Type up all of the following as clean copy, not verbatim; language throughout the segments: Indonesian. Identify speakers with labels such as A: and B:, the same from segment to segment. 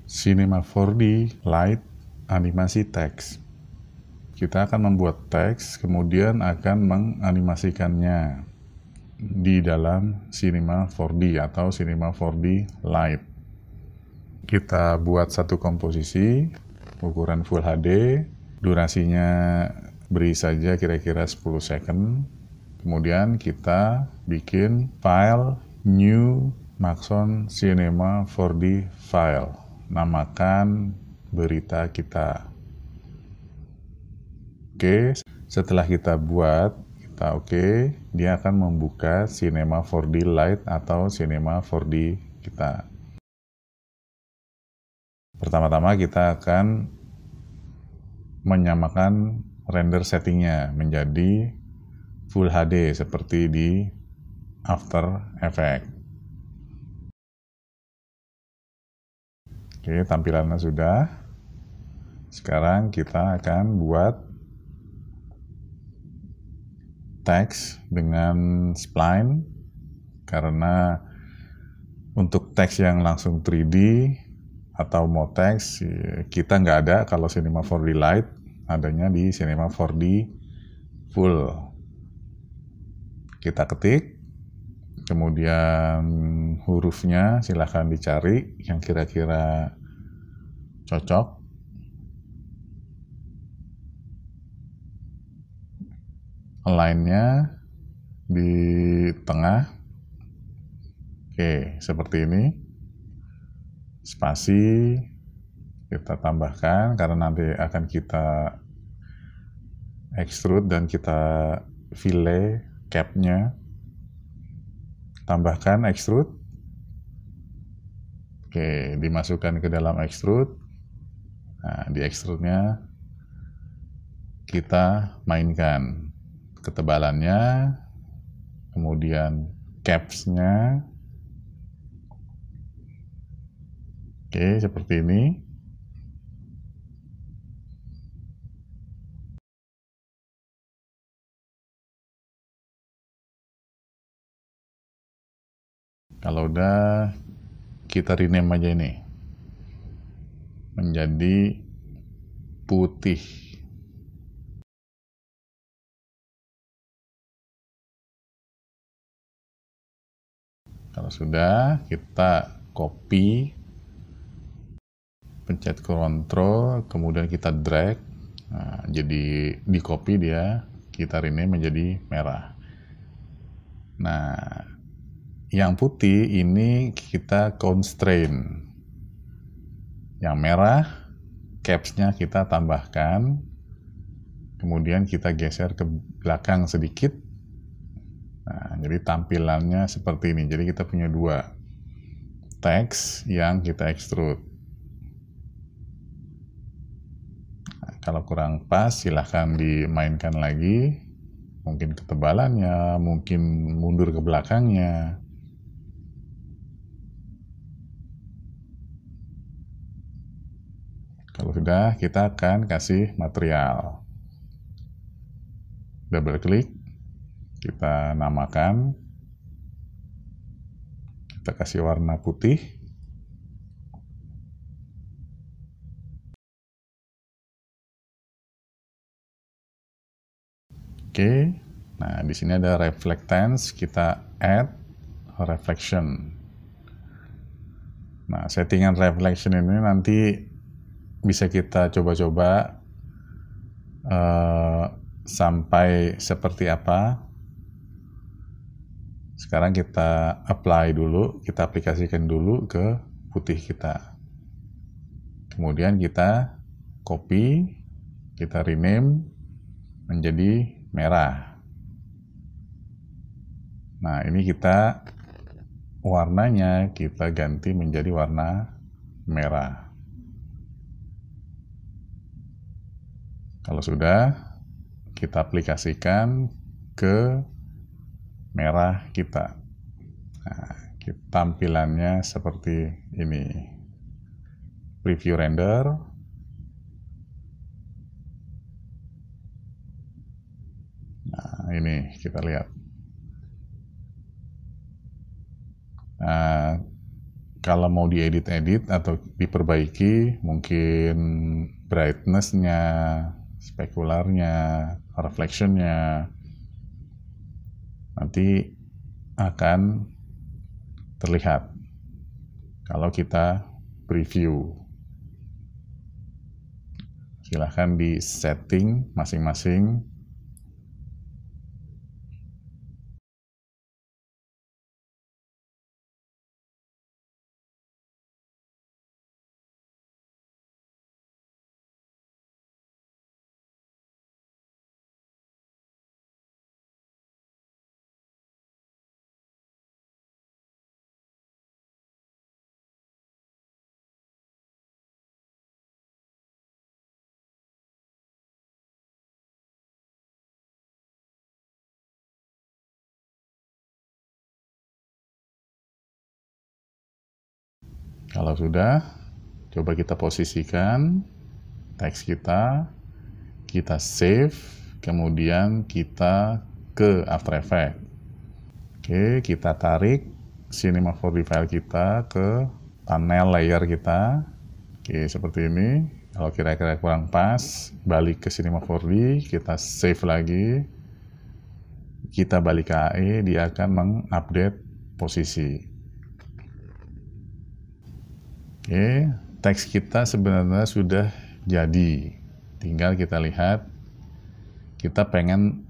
A: Cinema 4D Lite animasi teks. Kita akan membuat teks, kemudian akan menganimasikannya di dalam Cinema 4D atau Cinema 4D Lite. Kita buat satu komposisi, ukuran Full HD, durasinya beri saja kira-kira 10 second. Kemudian kita bikin file new Maxon Cinema 4D file. Namakan berita kita. Oke, setelah kita buat, kita oke, dia akan membuka Cinema 4D Lite atau Cinema 4D kita. Pertama-tama kita akan menyamakan render settingnya menjadi Full HD seperti di After Effects. Oke, tampilannya sudah. Sekarang kita akan buat teks dengan spline, karena untuk teks yang langsung 3D atau mau teks kita nggak ada kalau Cinema 4D Lite, adanya di Cinema 4D Full. Kita ketik, kemudian hurufnya silahkan dicari yang kira-kira cocok. Align-nya di tengah. Oke, seperti ini. Spasi kita tambahkan karena nanti akan kita extrude dan kita fillet cap-nya. Tambahkan extrude. Oke, dimasukkan ke dalam extrude. Nah, di extrude-nya kita mainkan ketebalannya, kemudian caps-nya. Oke, seperti ini. Kalau udah, kita rename aja ini menjadi putih. Kalau sudah, kita copy, pencet Ctrl, kemudian kita drag. Nah, jadi di copy dia, kita rename menjadi merah. Nah, yang putih ini kita constrain. Yang merah, caps-nya kita tambahkan. Kemudian kita geser ke belakang sedikit. Nah, jadi tampilannya seperti ini. Jadi kita punya dua teks yang kita extrude. Nah, kalau kurang pas, silahkan dimainkan lagi. Mungkin ketebalannya, mungkin mundur ke belakangnya. Kalau sudah, kita akan kasih material. Double klik, kita namakan, kita kasih warna putih. Oke, nah di sini ada reflectance, kita add reflection. Nah, settingan reflection ini nanti bisa kita coba-coba sampai seperti apa. Sekarang kita apply dulu, kita aplikasikan dulu ke putih kita. Kemudian kita copy, kita rename menjadi merah. Nah, ini kita warnanya kita ganti menjadi warna merah. Kalau sudah, kita aplikasikan ke merah kita. Nah, tampilannya seperti ini. Preview render. Nah, ini kita lihat. Nah, Kalau mau diedit-edit atau diperbaiki, mungkin brightness-nya, spekularnya, reflection-nya, nanti akan terlihat kalau kita preview. Silahkan di setting masing-masing. Kalau sudah, coba kita posisikan teks kita save, kemudian kita ke After Effects. Oke, kita tarik Cinema 4D file kita ke panel layer kita. Oke, seperti ini. Kalau kira-kira kurang pas, balik ke Cinema 4D, kita save lagi. Kita balik ke AE, dia akan mengupdate posisi. Oke, teks kita sebenarnya sudah jadi. Tinggal kita lihat, kita pengen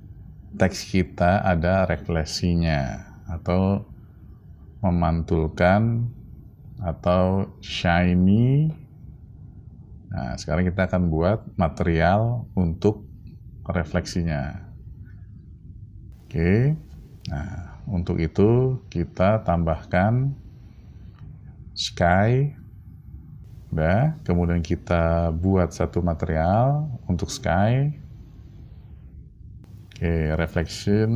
A: teks kita ada refleksinya, atau memantulkan, atau shiny. Nah, sekarang kita akan buat material untuk refleksinya. Oke, nah untuk itu kita tambahkan sky. Udah, kemudian kita buat satu material untuk sky. Oke, reflection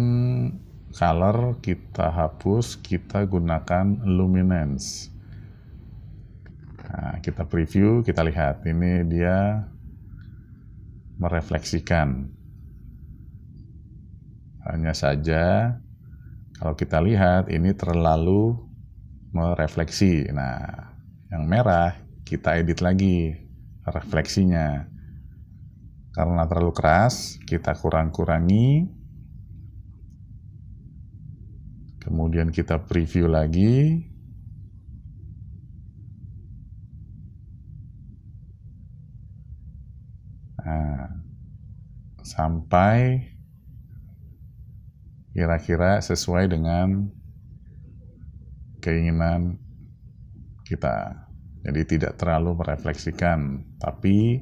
A: color kita hapus, kita gunakan luminance. Nah, kita preview, kita lihat. Ini dia merefleksikan. Hanya saja, kalau kita lihat, ini terlalu merefleksi. Nah, yang merah, kita edit lagi refleksinya. Karena terlalu keras, kita kurang-kurangi. Kemudian kita preview lagi. Nah, sampai kira-kira sesuai dengan keinginan kita. Jadi tidak terlalu merefleksikan, tapi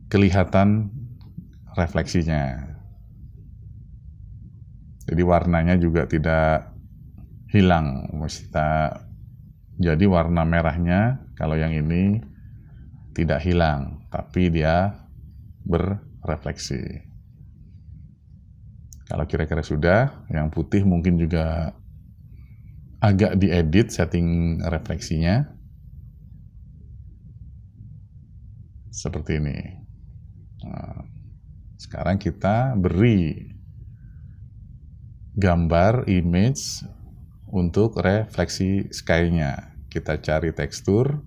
A: kelihatan refleksinya. Jadi warnanya juga tidak hilang. Jadi warna merahnya kalau yang ini tidak hilang, tapi dia berrefleksi. Kalau kira-kira sudah, yang putih mungkin juga agak diedit setting refleksinya. Seperti ini. Nah, sekarang kita beri gambar image untuk refleksi sky-nya. Kita cari tekstur.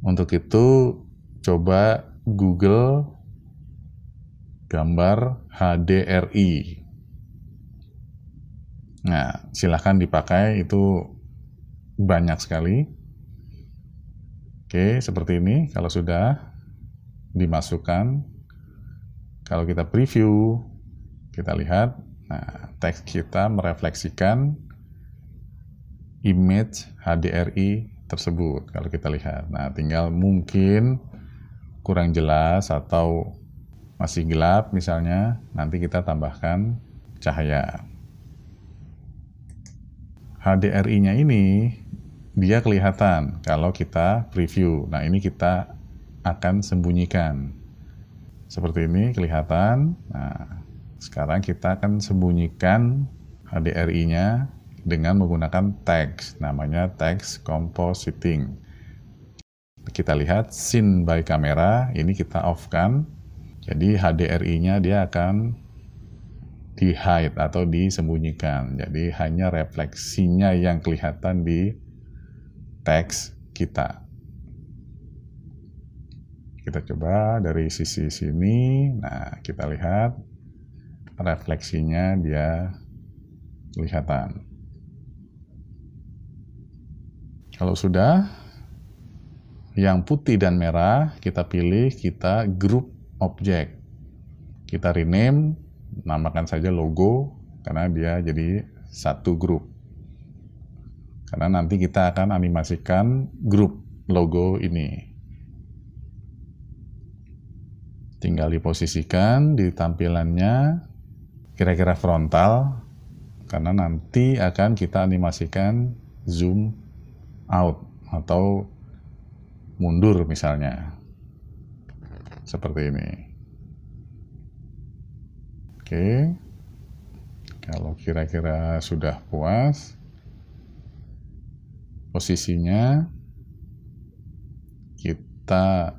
A: Untuk itu coba Google gambar HDRI. Nah, silahkan dipakai, itu banyak sekali. Oke, seperti ini. Kalau sudah dimasukkan, kalau kita preview, kita lihat, nah, teks kita merefleksikan image HDRI tersebut. Kalau kita lihat, nah, tinggal mungkin kurang jelas atau masih gelap misalnya, nanti kita tambahkan cahaya. HDRI-nya ini dia kelihatan kalau kita preview. Nah, ini kita akan sembunyikan. Seperti ini kelihatan. Nah, sekarang kita akan sembunyikan HDRI-nya dengan menggunakan teks. Namanya teks compositing. Kita lihat scene by camera, ini kita off-kan. Jadi HDRI-nya dia akan di hide atau disembunyikan. Jadi hanya refleksinya yang kelihatan di teks kita. Kita coba dari sisi sini. Nah, kita lihat refleksinya dia kelihatan. Kalau sudah, yang putih dan merah kita pilih, kita group object. Kita rename, namakan saja logo, karena dia jadi satu grup. Karena nanti kita akan animasikan grup logo ini. Tinggal diposisikan di tampilannya kira-kira frontal, karena nanti akan kita animasikan zoom out atau mundur misalnya. Seperti ini. Oke, kalau kira-kira sudah puas, posisinya kita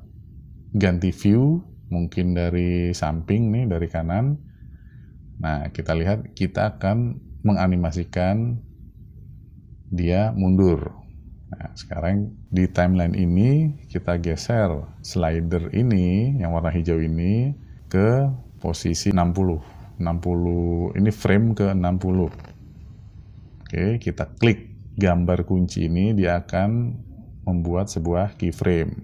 A: ganti view, mungkin dari samping nih, dari kanan. Nah, kita lihat kita akan menganimasikan dia mundur. Nah, sekarang di timeline ini kita geser slider ini, yang warna hijau ini, ke posisi 60. 60 ini frame ke 60. Oke, kita klik gambar kunci ini, dia akan membuat sebuah keyframe.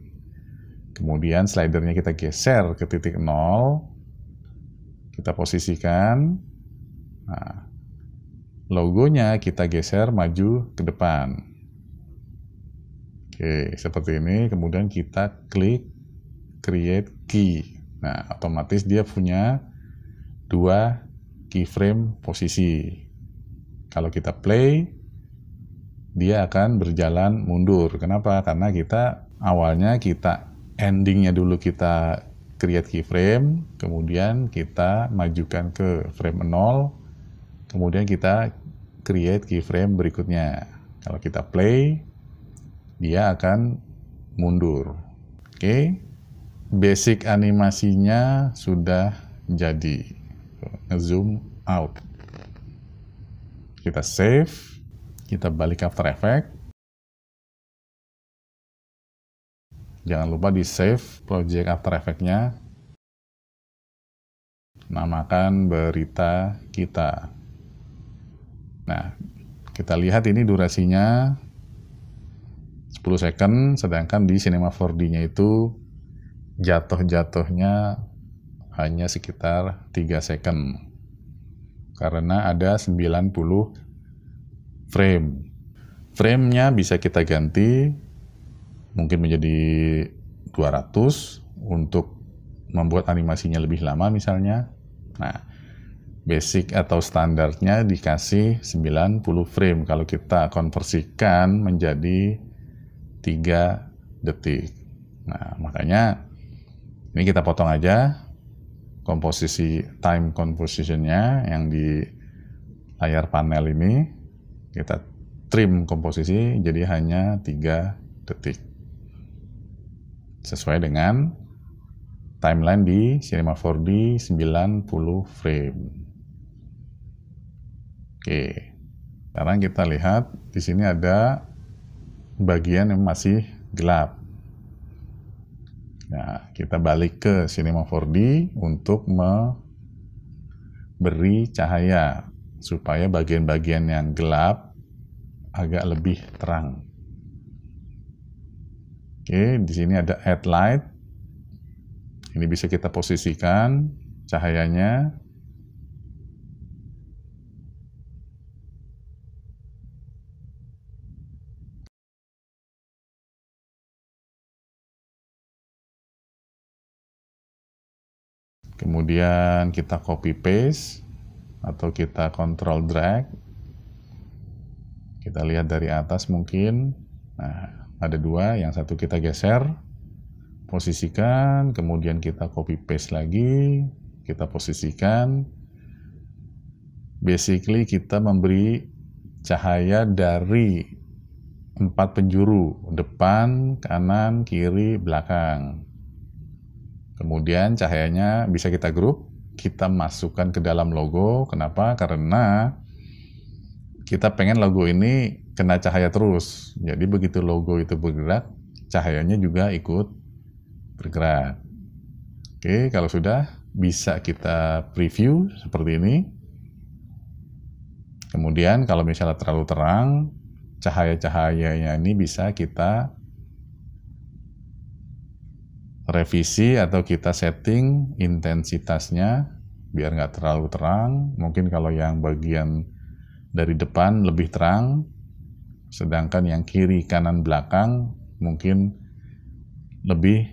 A: Kemudian slidernya kita geser ke titik 0, kita posisikan. Nah, logonya kita geser maju ke depan. Oke, seperti ini. Kemudian kita klik create key. Nah, otomatis dia punya 2 keyframe posisi. Kalau kita play, dia akan berjalan mundur. Kenapa? Karena kita awalnya endingnya dulu kita create keyframe, kemudian kita majukan ke frame 0, kemudian kita create keyframe berikutnya. Kalau kita play, dia akan mundur. Oke, basic animasinya sudah jadi. Nge-zoom out. Kita save, kita balik ke After Effects. Jangan lupa di save project After Effects-nya. Namakan berita kita. Nah, kita lihat ini durasinya 10 second, sedangkan di Cinema 4D-nya itu jatuh-jatuhnya hanya sekitar 3 second. Karena ada 90 frame. Frame-nya bisa kita ganti mungkin menjadi 200 untuk membuat animasinya lebih lama misalnya. Nah, basic atau standarnya dikasih 90 frame. Kalau kita konversikan menjadi 3 detik. Nah, makanya ini kita potong aja komposisi time composition-nya yang di layar panel ini. Kita trim komposisi jadi hanya 3 detik. Sesuai dengan timeline di Cinema 4D 90 frame. Oke. Sekarang kita lihat di sini ada bagian yang masih gelap. Nah, kita balik ke Cinema 4D untuk memberi cahaya supaya bagian-bagian yang gelap agak lebih terang. Oke, di sini ada add light. Ini bisa kita posisikan cahayanya. Kemudian kita copy paste atau kita control drag. Kita lihat dari atas mungkin. Nah, ada 2, yang satu kita geser, posisikan, kemudian kita copy paste lagi, kita posisikan. Basically kita memberi cahaya dari 4 penjuru, depan, kanan, kiri, belakang. Kemudian cahayanya bisa kita group kita masukkan ke dalam logo. Kenapa? Karena kita pengen logo ini kena cahaya terus. Jadi begitu logo itu bergerak, cahayanya juga ikut bergerak. Oke, kalau sudah bisa kita preview seperti ini. Kemudian kalau misalnya terlalu terang, cahaya-cahayanya ini bisa kita revisi atau kita setting intensitasnya biar nggak terlalu terang. Mungkin kalau yang bagian dari depan lebih terang, sedangkan yang kiri, kanan, belakang mungkin lebih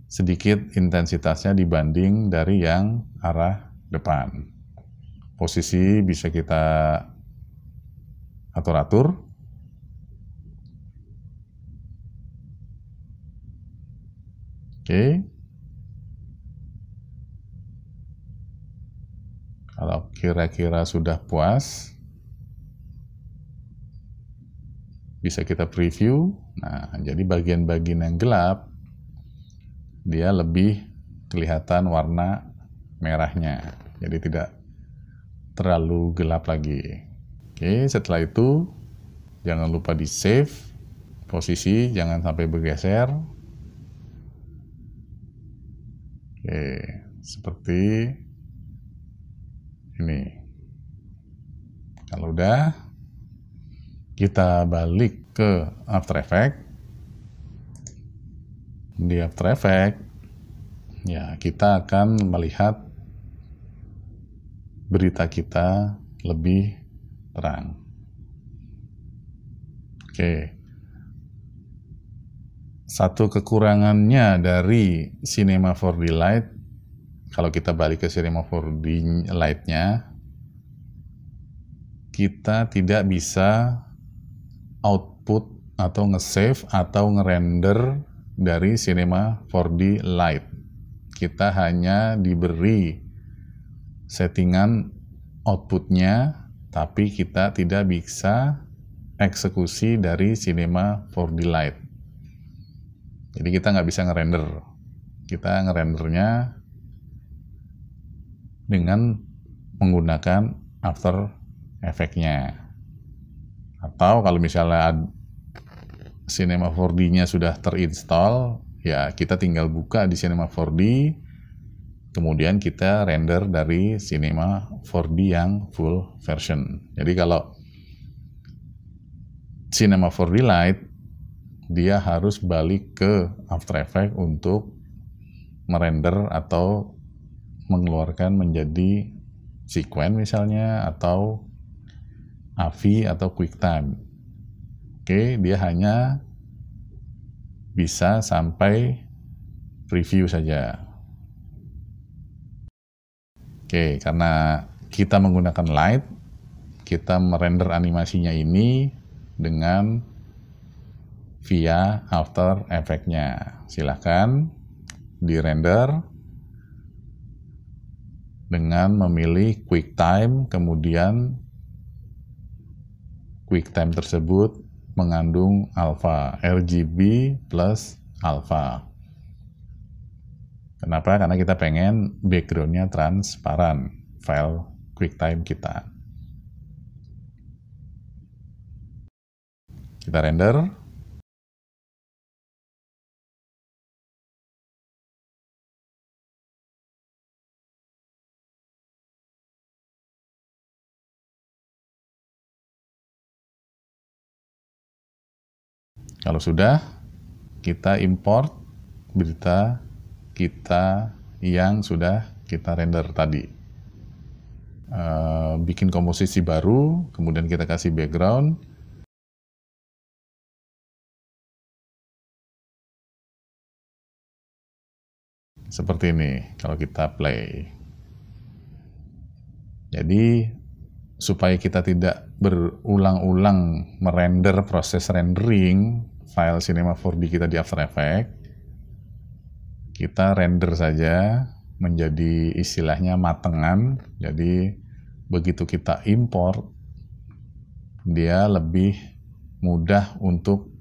A: sedikit intensitasnya dibanding dari yang arah depan. Posisi bisa kita atur-atur. Oke. Kalau kira-kira sudah puas, bisa kita preview. Nah, jadi bagian-bagian yang gelap, dia lebih kelihatan warna merahnya. Jadi tidak terlalu gelap lagi. Oke, setelah itu, jangan lupa di save posisi, jangan sampai bergeser. Oke, seperti ini. Kalau udah, kita balik ke After Effects. Di After Effects, ya kita akan melihat berita kita lebih terang. Oke. Satu kekurangannya dari Cinema 4D Lite, kalau kita balik ke Cinema 4D Lite-nya, kita tidak bisa output atau nge-save atau nge-render dari Cinema 4D Lite. Kita hanya diberi settingan outputnya, tapi kita tidak bisa eksekusi dari Cinema 4D Lite. Jadi kita nggak bisa ngerender. Kita ngerendernya dengan menggunakan After Effects-nya. Atau kalau misalnya Cinema 4D-nya sudah terinstall, ya kita tinggal buka di Cinema 4D, kemudian kita render dari Cinema 4D yang full version. Jadi kalau Cinema 4D Lite, dia harus balik ke After Effects untuk merender atau mengeluarkan menjadi sequence misalnya, atau AVI atau QuickTime. Oke, dia hanya bisa sampai preview saja. Oke, karena kita menggunakan Lite, kita merender animasinya ini dengan via After Effects-nya. Silahkan di-render dengan memilih QuickTime, kemudian QuickTime tersebut mengandung alpha, RGB plus alpha. Kenapa? Karena kita pengen background-nya transparan, file QuickTime kita. Kita render. Kalau sudah, kita import berita kita yang sudah kita render tadi. Bikin komposisi baru, kemudian kita kasih background. Seperti ini kalau kita play. Jadi supaya kita tidak berulang-ulang merender proses rendering file Cinema 4D kita di After Effects, kita render saja menjadi istilahnya matengan. Jadi begitu kita import, dia lebih mudah untuk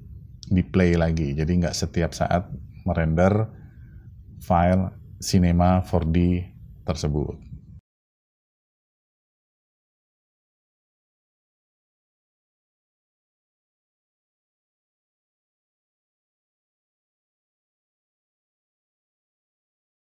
A: di-play lagi. Jadi nggak setiap saat merender file Cinema 4D tersebut.